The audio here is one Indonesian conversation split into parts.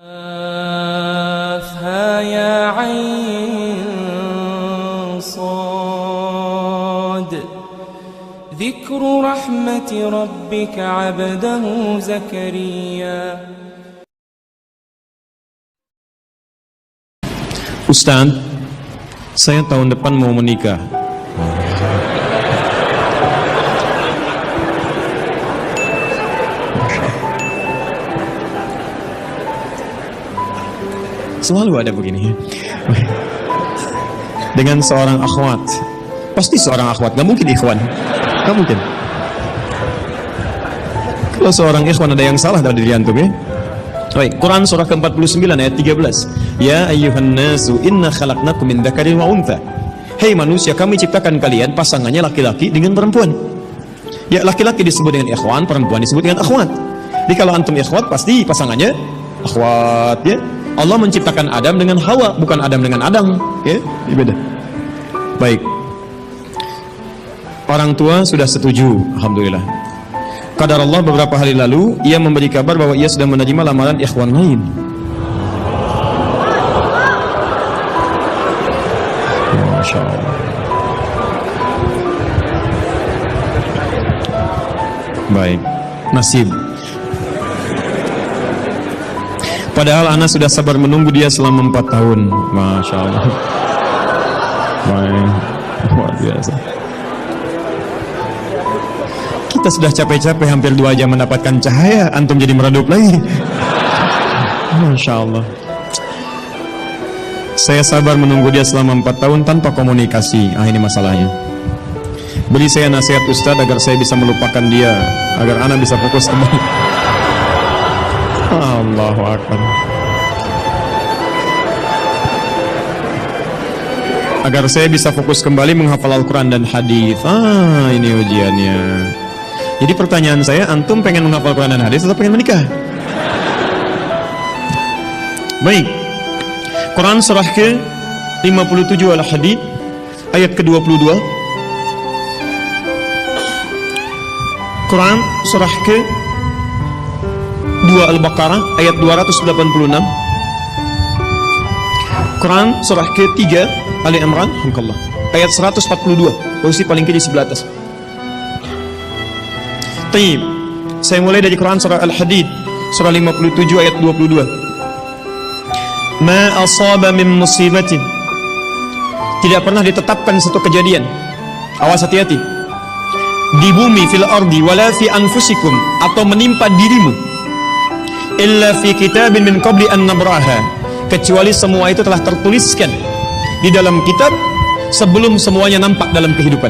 يا عين صاد ذكر رحمة ربك عبده زكريا. Ustaz, saya tahun depan mau menikah. Selalu ada begini dengan seorang akhwat. Pasti seorang akhwat, gak mungkin ikhwan, gak mungkin. Kalau seorang ikhwan ada yang salah dari diri antum ya. Baik, Quran surah ke-49 ayat 13. Ya ayyuhan nasu inna khalaqnakum min dzakarin wa untha. Hei manusia, kami ciptakan kalian pasangannya laki-laki dengan perempuan. Ya, laki-laki disebut dengan ikhwan, perempuan disebut dengan akhwat. Jadi kalau antum ikhwat pasti pasangannya akhwat ya. Allah menciptakan Adam dengan Hawa, bukan Adam dengan Adam ya, ini beda. Baik, orang tua sudah setuju, alhamdulillah. Qadar Allah beberapa hari lalu ia memberi kabar bahwa ia sudah menerima lamaran ikhwan lain. Masya Allah. Baik, nasib. Padahal anak sudah sabar menunggu dia selama 4 tahun. Masya Allah. Baik, luar biasa. Kita sudah capek-capek hampir 2 jam mendapatkan cahaya, antum jadi meredup lagi. Masya Allah. Saya sabar menunggu dia selama 4 tahun tanpa komunikasi. Ini masalahnya. Beri saya nasihat Ustaz agar saya bisa melupakan dia, agar anak bisa fokus kembali. Allahu Akbar. Agar saya bisa fokus kembali menghafal Al-Quran dan hadis. Ini ujiannya. Jadi pertanyaan saya, antum pengen menghafal Al-Quran dan hadis atau pengen menikah? Baik, Quran surah ke-57 Al-Hadid ayat ke-22. Quran surah ke-2 Al-Baqarah ayat 286. Quran surah ke-3 Ali Imran ayat 142, posisi paling kiri sebelah atas. Taib, saya mulai dari Quran surah Al-Hadid surah 57 ayat 22. Ma asaba min musibatin, tidak pernah ditetapkan satu kejadian, awas hati-hati, di bumi fil ardi wala fi anfusikum, atau menimpa dirimu, illa fi kitabin min qabli an nabraha, kecuali semua itu telah tertuliskan di dalam kitab sebelum semuanya nampak dalam kehidupan.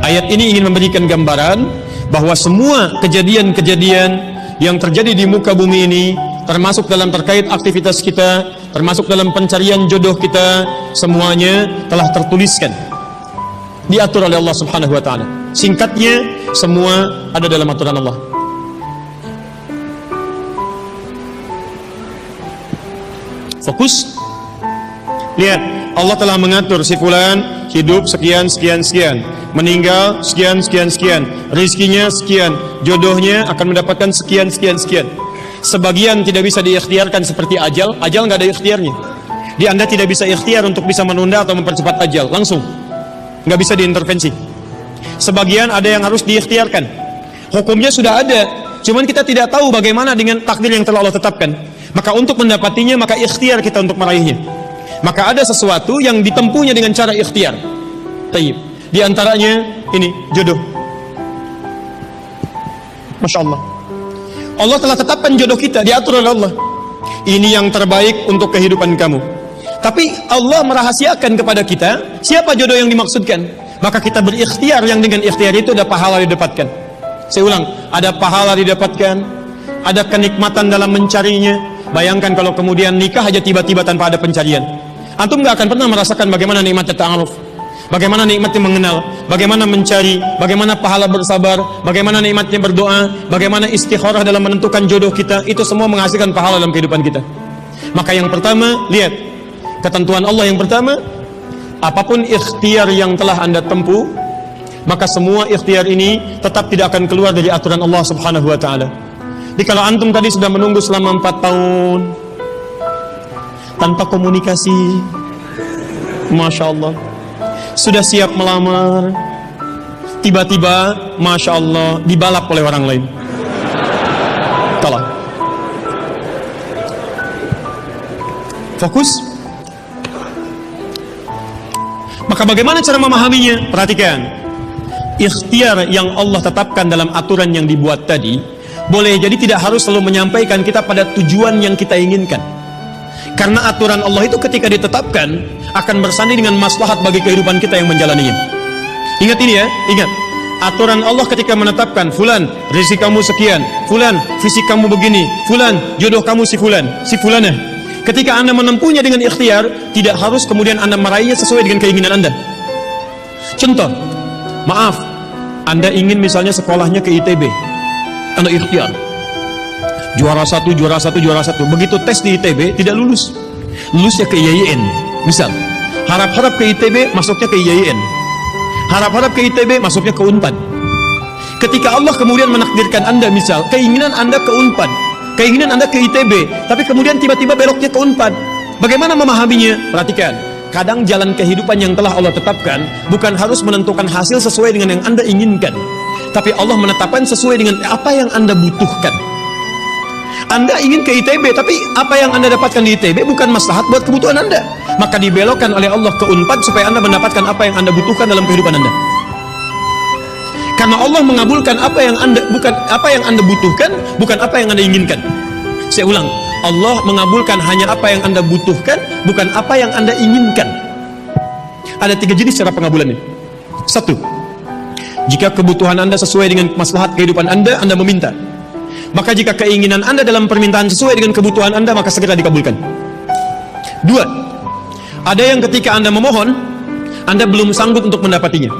Ayat ini ingin memberikan gambaran bahwa semua kejadian-kejadian yang terjadi di muka bumi ini, termasuk dalam terkait aktivitas kita, termasuk dalam pencarian jodoh kita, semuanya telah tertuliskan, diatur oleh Allah Subhanahu wa taala. Singkatnya, semua ada dalam aturan Allah. Fokus. Lihat, Allah telah mengatur si fulan hidup sekian sekian sekian, meninggal sekian sekian sekian, rizkinya sekian, jodohnya akan mendapatkan sekian sekian sekian. Sebagian tidak bisa diikhtiarkan seperti ajal, ajal nggak ada ikhtiarnya. Di Anda tidak bisa ikhtiar untuk bisa menunda atau mempercepat ajal, langsung nggak bisa diintervensi. Sebagian ada yang harus diikhtiarkan, hukumnya sudah ada, cuman kita tidak tahu bagaimana dengan takdir yang telah Allah tetapkan. Maka untuk mendapatinya, maka ikhtiar kita untuk meraihnya. Maka ada sesuatu yang ditempuhnya dengan cara ikhtiar. Taib. Di antaranya ini jodoh. Masya Allah. Allah telah tetapkan jodoh kita, diatur oleh Allah. Ini yang terbaik untuk kehidupan kamu. Tapi Allah merahasiakan kepada kita siapa jodoh yang dimaksudkan. Maka kita berikhtiar, yang dengan ikhtiar itu ada pahala didapatkan. Saya ulang, ada pahala didapatkan, ada kenikmatan dalam mencarinya. Bayangkan kalau kemudian nikah aja tiba-tiba tanpa ada pencarian. Antum gak akan pernah merasakan bagaimana nikmatnya ta'aruf, bagaimana nikmatnya mengenal, bagaimana mencari, bagaimana pahala bersabar, bagaimana nikmatnya berdoa, bagaimana istikharah dalam menentukan jodoh kita. Itu semua menghasilkan pahala dalam kehidupan kita. Maka yang pertama, lihat ketentuan Allah yang pertama, apapun ikhtiar yang telah Anda tempuh, maka semua ikhtiar ini tetap tidak akan keluar dari aturan Allah Subhanahu wa taala. Jadi kalau antum tadi sudah menunggu selama 4 tahun tanpa komunikasi, Masya Allah, sudah siap melamar, tiba-tiba Masya Allah dibalap oleh orang lain. Tolong fokus. Maka bagaimana cara memahaminya? Perhatikan, ikhtiar yang Allah tetapkan dalam aturan yang dibuat tadi, boleh jadi tidak harus selalu menyampaikan kita pada tujuan yang kita inginkan. Karena aturan Allah itu ketika ditetapkan akan bersanding dengan maslahat bagi kehidupan kita yang menjalaninya. Ingat ini ya, ingat. Aturan Allah ketika menetapkan, fulan rezeki kamu sekian, fulan fisik kamu begini, fulan jodoh kamu si fulan, si fulanah. Ketika Anda menempuhnya dengan ikhtiar, tidak harus kemudian Anda meraihnya sesuai dengan keinginan Anda. Contoh, maaf, Anda ingin misalnya sekolahnya ke ITB, Anda ikhtiar, juara satu. Begitu tes di ITB tidak lulus, lulusnya ke IAIN. Misal, harap-harap ke ITB, masuknya ke IAIN. Harap-harap ke ITB, masuknya ke UNPAD. Ketika Allah kemudian menakdirkan Anda, misal keinginan Anda ke UNPAD, keinginan Anda ke ITB, tapi kemudian tiba-tiba beloknya ke UNPAD, bagaimana memahaminya? Perhatikan, kadang jalan kehidupan yang telah Allah tetapkan bukan harus menentukan hasil sesuai dengan yang Anda inginkan, tapi Allah menetapkan sesuai dengan apa yang Anda butuhkan. Anda ingin ke ITB, tapi apa yang Anda dapatkan di ITB bukan maslahat buat kebutuhan Anda, maka dibelokkan oleh Allah ke UNPAD supaya Anda mendapatkan apa yang Anda butuhkan dalam kehidupan Anda. Karena Allah mengabulkan apa yang Anda butuhkan, bukan apa yang Anda inginkan. Saya ulang, Allah mengabulkan hanya apa yang Anda butuhkan, bukan apa yang Anda inginkan. Ada 3 jenis cara pengabulannya. 1, jika kebutuhan Anda sesuai dengan maslahat kehidupan Anda meminta. Maka jika keinginan Anda dalam permintaan sesuai dengan kebutuhan Anda, maka segera dikabulkan. 2, ada yang ketika Anda memohon, Anda belum sanggup untuk mendapatinya.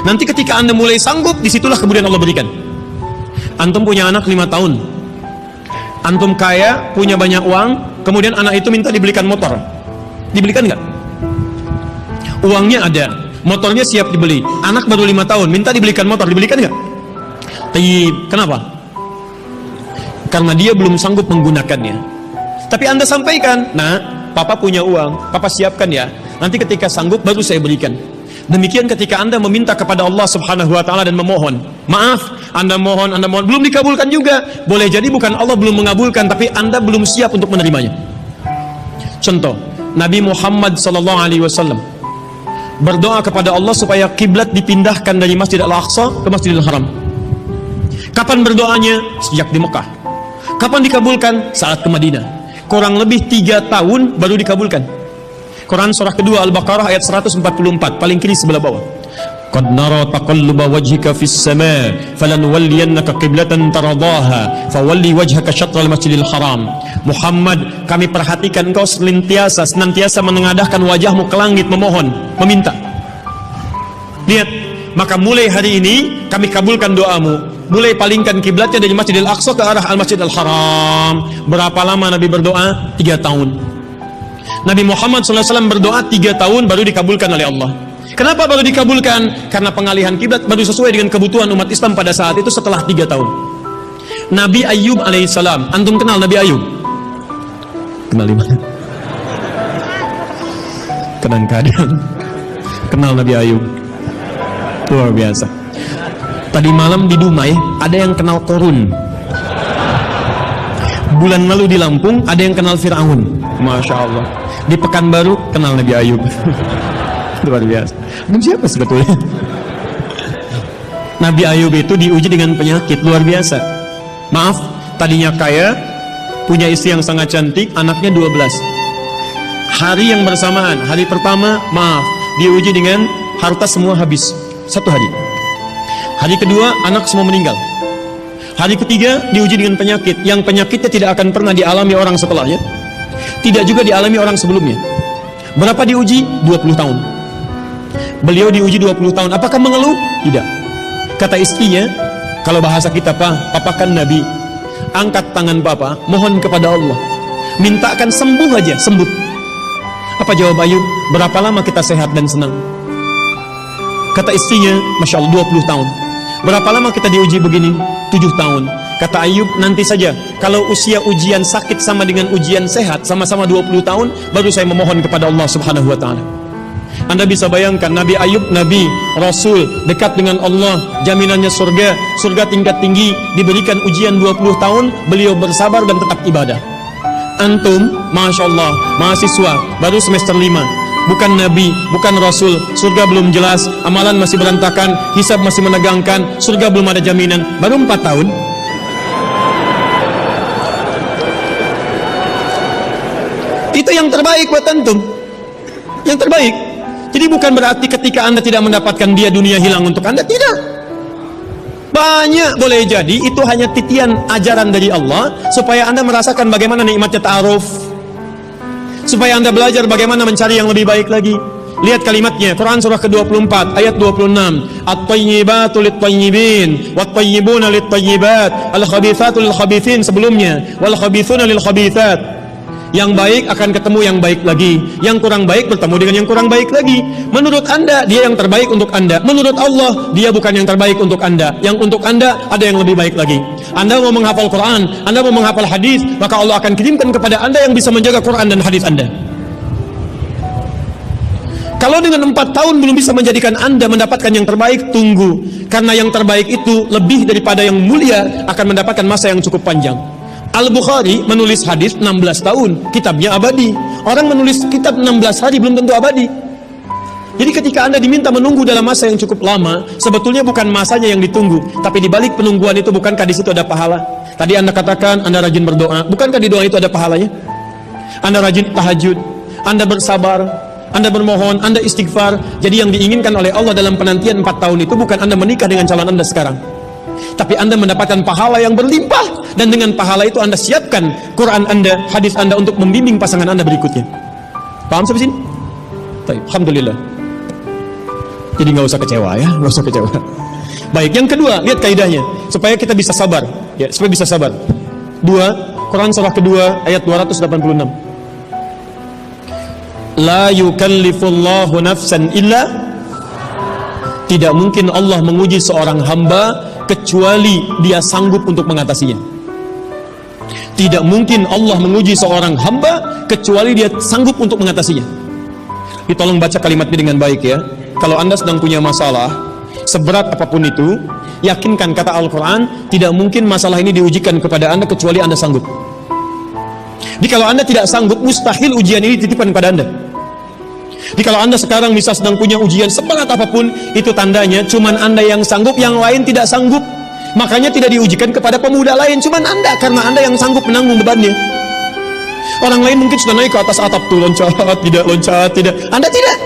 Nanti ketika Anda mulai sanggup, disitulah kemudian Allah berikan. Antum punya anak 5 tahun, antum kaya, punya banyak uang, kemudian anak itu minta dibelikan motor, dibelikan nggak? Uangnya ada, motornya siap dibeli, anak baru 5 tahun, minta dibelikan motor, dibelikan nggak? Kenapa? Karena dia belum sanggup menggunakannya. Tapi Anda sampaikan, nah, papa punya uang, papa siapkan ya, nanti ketika sanggup baru saya berikan. Demikian ketika Anda meminta kepada Allah Subhanahu wa Ta'ala dan memohon, maaf, Anda mohon, belum dikabulkan juga. Boleh jadi bukan Allah belum mengabulkan, tapi Anda belum siap untuk menerimanya. Contoh, Nabi Muhammad SAW berdoa kepada Allah supaya kiblat dipindahkan dari Masjid Al-Aqsa ke Masjidil Haram. Kapan berdoanya? Sejak di Mekah. Kapan dikabulkan? Saat ke Madinah. Kurang lebih 3 tahun baru dikabulkan. Quran surah kedua Al-Baqarah ayat 144, paling kiri sebelah bawah. Qad nara taqalluba wajhika fis sama' falanuwalliyannaka qiblatan taradaha fawalli wajhaka syatral masjidil haram. Muhammad, kami perhatikan engkau senantiasa menengadahkan wajahmu ke langit memohon, meminta. Lihat, maka mulai hari ini kami kabulkan doamu. Mulai palingkan kiblatnya dari Masjidil Aqsa ke arah Al-Masjidil Haram. Berapa lama Nabi berdoa? 3 tahun. Nabi Muhammad SAW berdoa 3 tahun baru dikabulkan oleh Allah. Kenapa baru dikabulkan? Karena pengalihan kiblat baru sesuai dengan kebutuhan umat Islam pada saat itu setelah 3 tahun. Nabi Ayub alaihissalam, antum kenal Nabi Ayub? Kenal di mana? Kadang-kadang kenal Nabi Ayub. Luar biasa. Tadi malam di Dumai ada yang kenal Korun. Bulan lalu di Lampung ada yang kenal Fir'aun. Masya Allah. Di Pekanbaru kenal Nabi Ayub. Luar biasa. Dan siapa sebetulnya? Nabi Ayub itu diuji dengan penyakit luar biasa. Maaf, tadinya kaya, punya istri yang sangat cantik, anaknya 12. Hari yang bersamaan, hari pertama, maaf, diuji dengan harta semua habis 1 hari. Hari kedua, anak semua meninggal. Hari ketiga, diuji dengan penyakit, yang penyakitnya tidak akan pernah dialami orang setelahnya, tidak juga dialami orang sebelumnya. Berapa diuji? 20 tahun. Beliau diuji 20 tahun. Apakah mengeluh? Tidak. Kata istrinya, kalau bahasa kita, papa kan Nabi, angkat tangan papa, mohon kepada Allah, mintakan sembuh aja, sembuh. Apa jawab Ayub? Berapa lama kita sehat dan senang? Kata istrinya, Masya Allah, 20 tahun. Berapa lama kita diuji begini? 7 tahun. Kata Ayub, nanti saja. Kalau usia ujian sakit sama dengan ujian sehat, sama-sama 20 tahun, baru saya memohon kepada Allah Subhanahu wa ta'ala. Anda bisa bayangkan, Nabi Ayub, Nabi, Rasul, dekat dengan Allah, jaminannya surga, surga tingkat tinggi, diberikan ujian 20 tahun, beliau bersabar dan tetap ibadah. Antum, Masya Allah, mahasiswa, baru semester 5, bukan Nabi, bukan Rasul, surga belum jelas, amalan masih berantakan, hisab masih menegangkan, surga belum ada jaminan, baru 4 tahun. Itu yang terbaik buat antum, yang terbaik. Jadi bukan berarti ketika Anda tidak mendapatkan dia, dunia hilang untuk Anda, tidak. Banyak boleh jadi itu hanya titian ajaran dari Allah supaya Anda merasakan bagaimana nikmatnya ta'aruf, supaya Anda belajar bagaimana mencari yang lebih baik lagi. Lihat kalimatnya, Quran surah ke-24 ayat 26. At-tayyibatu lit-tayyibin wat-tayyibuna lit-tayyibat al-khabithatu lil-khabithin, sebelumnya wal khabithuna lil-khabithat. Yang baik akan ketemu yang baik lagi, yang kurang baik bertemu dengan yang kurang baik lagi. Menurut Anda dia yang terbaik untuk Anda, menurut Allah dia bukan yang terbaik untuk Anda. Yang untuk Anda ada yang lebih baik lagi. Anda mau menghafal Quran, Anda mau menghafal hadis, maka Allah akan kirimkan kepada Anda yang bisa menjaga Quran dan hadis Anda. Kalau dengan 4 tahun belum bisa menjadikan Anda mendapatkan yang terbaik, tunggu. Karena yang terbaik itu lebih daripada yang mulia, akan mendapatkan masa yang cukup panjang. Al-Bukhari menulis hadis 16 tahun, kitabnya abadi. Orang menulis kitab 16 hari belum tentu abadi. Jadi ketika Anda diminta menunggu dalam masa yang cukup lama, sebetulnya bukan masanya yang ditunggu, tapi di balik penungguan itu bukankah di situ ada pahala? Tadi Anda katakan Anda rajin berdoa, bukankah di doa itu ada pahalanya? Anda rajin tahajud, Anda bersabar, Anda bermohon, Anda istighfar. Jadi yang diinginkan oleh Allah dalam penantian 4 tahun itu bukan Anda menikah dengan calon Anda sekarang, tapi Anda mendapatkan pahala yang berlimpah. Dan dengan pahala itu Anda siapkan Quran Anda, hadis Anda untuk membimbing pasangan Anda berikutnya. Paham sampai sini? Baik, alhamdulillah. Jadi nggak usah kecewa ya, nggak usah kecewa. Baik, yang kedua, lihat kaidahnya supaya kita bisa sabar, ya, supaya bisa sabar. 2 Quran surah kedua ayat 286. La yukallifullahu nafsan illa, tidak mungkin Allah menguji seorang hamba kecuali dia sanggup untuk mengatasinya. Tidak mungkin Allah menguji seorang hamba kecuali dia sanggup untuk mengatasinya. Tolong baca kalimatnya dengan baik ya. Kalau Anda sedang punya masalah, seberat apapun itu, yakinkan kata Al-Quran, tidak mungkin masalah ini diujikan kepada Anda kecuali Anda sanggup. Jadi kalau Anda tidak sanggup, mustahil ujian ini dititipkan kepada Anda. Jadi kalau Anda sekarang misal sedang punya ujian seberat apapun, itu tandanya cuman Anda yang sanggup, yang lain tidak sanggup. Makanya tidak diujikan kepada pemuda lain, cuman Anda, karena Anda yang sanggup menanggung bebannya. Orang lain mungkin sudah naik ke atas atap tuh, loncat, tidak. Anda tidak.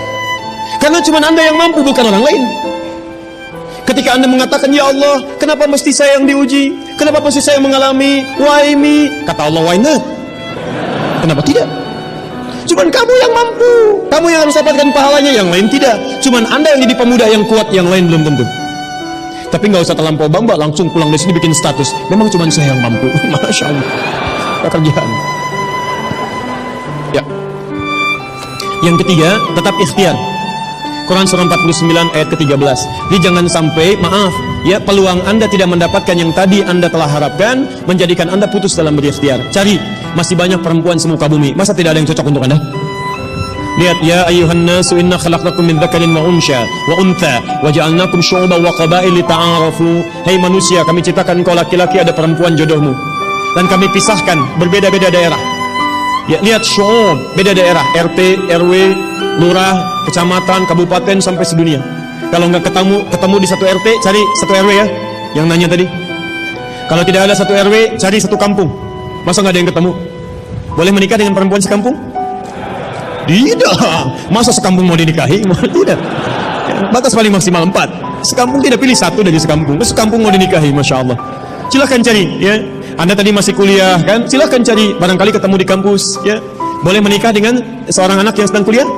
Karena cuman Anda yang mampu, bukan orang lain. Ketika Anda mengatakan, ya Allah, kenapa mesti saya yang diuji? Kenapa mesti saya mengalami? Why me? Kata Allah, why not? Kenapa tidak? Cuman kamu yang mampu, kamu yang harus dapatkan pahalanya, yang lain tidak. Cuman Anda yang jadi pemuda yang kuat, yang lain belum tentu. Tapi nggak usah terlampau bangga, langsung pulang dari sini bikin status. Memang cuma saya yang mampu. Masya Allah. Pekerjaan. Ya. Yang ketiga, tetap ikhtiar. Quran surah 49 ayat ke-13. Jadi jangan sampai, maaf, ya, peluang Anda tidak mendapatkan yang tadi Anda telah harapkan, menjadikan Anda putus dalam berikhtiar. Cari, masih banyak perempuan semuka bumi. Masa tidak ada yang cocok untuk Anda? Lihat, ya ayyuhan nasu inna khalaqnakum min dzakarin wa unsha wa untha wa ja'alnakum syu'uban wa qabail lita'arafu. Hai manusia, kami ciptakan engkau laki-laki, ada perempuan jodohmu, dan kami pisahkan berbeda-beda daerah. Ya, lihat syu'ub, beda daerah, RT, RW, lurah, kecamatan, kabupaten, sampai sedunia. Kalau nggak ketemu di satu RT, cari satu RW ya, yang nanya tadi. Kalau tidak ada satu RW, cari satu kampung. Masa nggak ada yang ketemu? Boleh menikah dengan perempuan sekampung? Tidak. Masa sekampung mau dinikahi? Tidak. Batas paling maksimal 4. Sekampung tidak pilih satu dari sekampung. Sekampung mau dinikahi, Masya Allah. Silahkan cari ya. Anda tadi masih kuliah kan? Silahkan cari, barangkali ketemu di kampus ya. Boleh menikah dengan seorang anak yang sedang kuliah?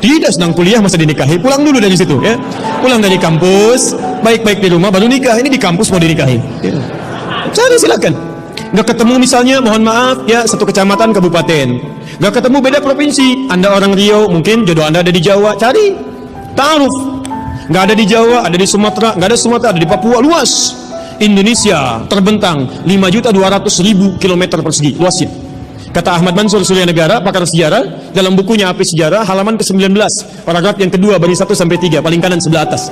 Tidak, sedang kuliah masa dinikahi? Pulang dulu dari situ ya. Pulang dari kampus, baik-baik di rumah baru nikah. Ini di kampus mau dinikahi ya. Cari, silakan. Nggak ketemu misalnya, mohon maaf ya, satu kecamatan, kabupaten. Nggak ketemu, beda provinsi. Anda orang Riau, mungkin jodoh Anda ada di Jawa. Cari, ta'aruf. Nggak ada di Jawa, ada di Sumatera. Nggak ada Sumatera, ada di Papua, luas. Indonesia terbentang 5.200.000 km persegi luasnya. Kata Ahmad Mansur Surya Negara, pakar sejarah, dalam bukunya Api Sejarah, halaman ke-19, paragraf yang kedua, baris 1 sampai 3, paling kanan sebelah atas.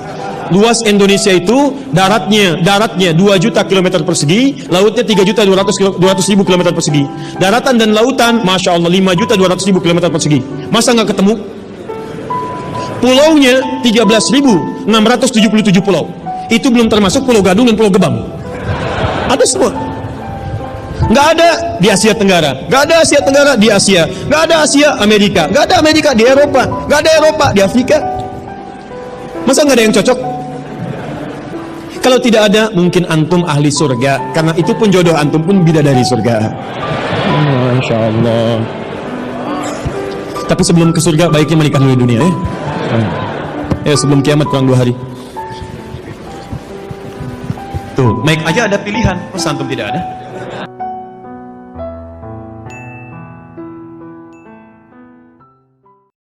Luas Indonesia itu daratnya 2 juta km persegi, lautnya 3.200.000 km persegi. Daratan dan lautan, masya Allah, 5.200.000 km persegi. Masa nggak ketemu? Pulaunya 13.677 pulau. Itu belum termasuk Pulau Gadung dan Pulau Gebang. Ada semua. Nggak ada di Asia Tenggara, nggak ada Asia Tenggara di Asia, nggak ada Asia Amerika, nggak ada Amerika di Eropa, nggak ada Eropa di Afrika. Masa nggak ada yang cocok? Kalau tidak ada, mungkin antum ahli surga, karena itu pun jodoh antum pun bidadari surga. Masya Allah. Tapi sebelum ke surga, baiknya menikah dulu di dunia ya. Ya sebelum kiamat kurang 2 hari. Tuh, Mike aja ada pilihan, masa antum tidak ada?